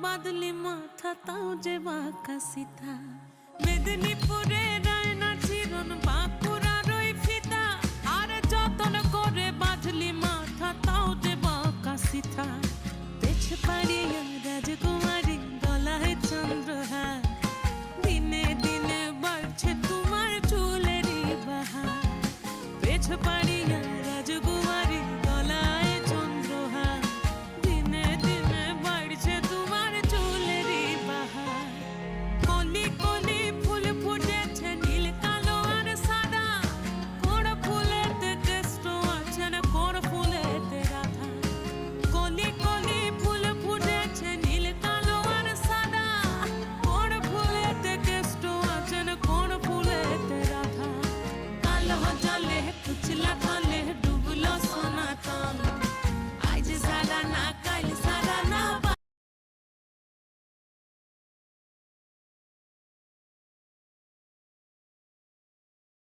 বাদলি মাথা তাও যে বাঁকা সিথা মেদিনীপুরে রায়না চিরন বাঁকুড়ার ওই ফিতা আর যতন করে বাঁধলি মাথা তাও যে বাঁকা সিথা পেছ পাড়ি